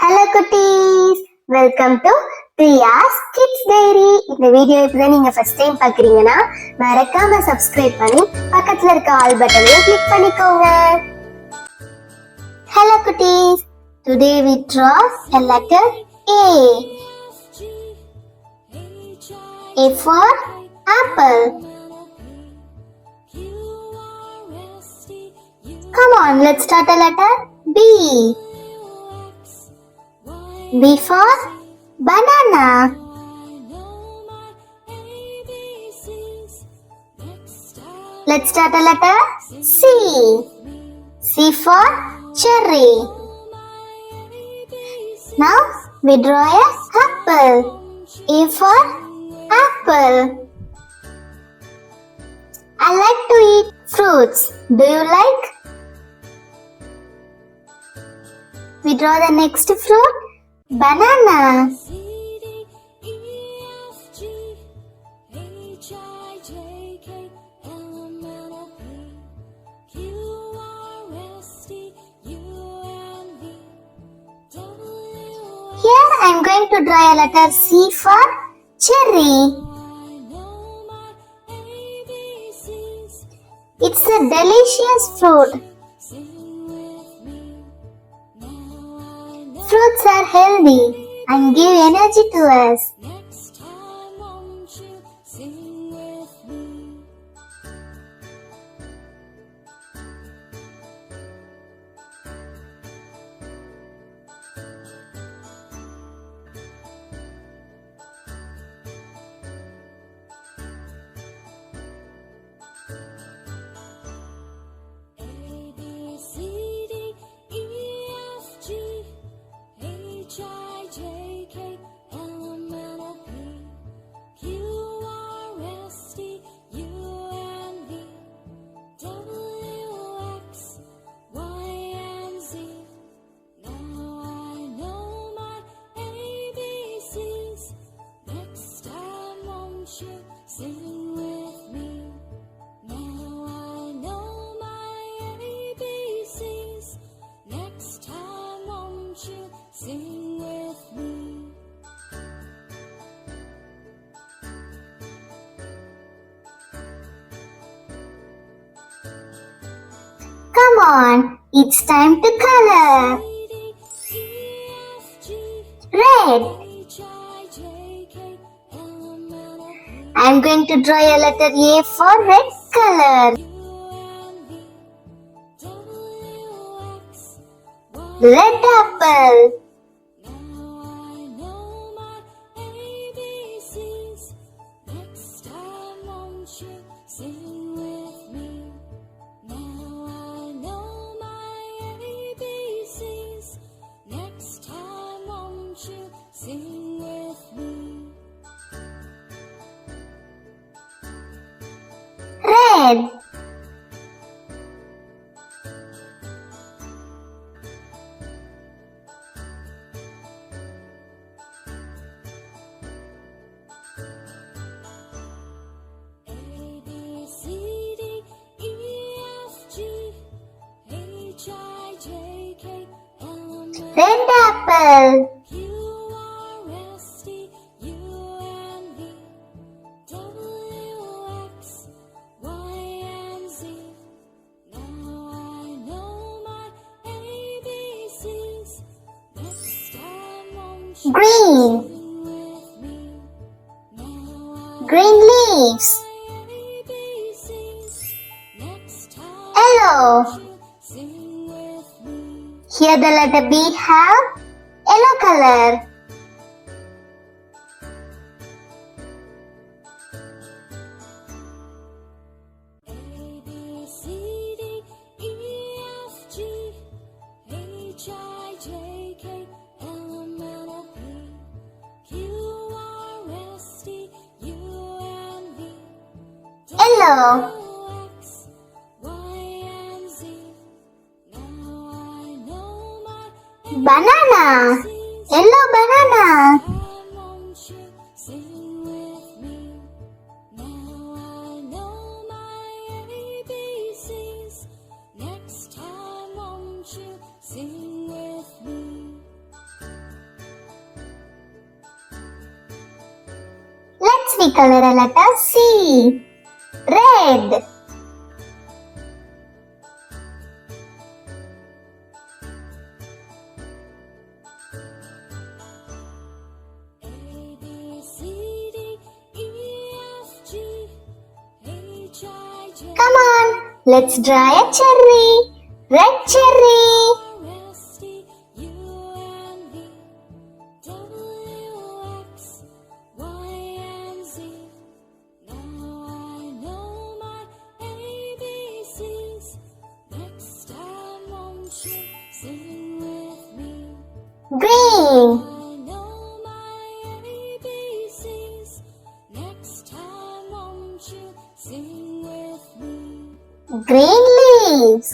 Hello குட்டீஸ், welcome to Priya's kids diary. இந்த video இப்பதான் நீங்க ஃபர்ஸ்ட் டைம் பாக்குறீங்கன்னா மறக்காம சப்ஸ்கிரைப் பண்ணி பக்கத்துல இருக்க ஆல் பட்டனையும் கிளிக் பண்ணிக்கோங்க. Hello குட்டீஸ், today we draw a letter A. A for apple. Come on, let's start a letter B. B for banana. Let's start a letter C. C for cherry. Now we draw a apple. A for apple. I like to eat fruits. Do you like? We draw the next fruit. Banana. Here I am going to draw a letter C for cherry. It's a delicious fruit. Fruits are healthy and give energy to us. Come on, it's time to color. Red. I'm going to draw a letter A for red color. Red apple. Red. Red apple. Green. Green leaves. Yellow. Here the letter B have yellow color. Yellow. Banana. Yellow banana. we color a letter C. Red. Come on, let's draw a cherry. Red cherry. Green. Green leaves.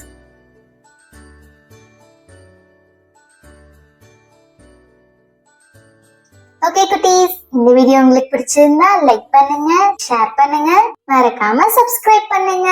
Okay குட்டீஸ், இந்த video உங்களுக்கு பிடிச்சிருந்தா like பண்ணுங்க, share பண்ணுங்க, மறக்காம subscribe பண்ணுங்க.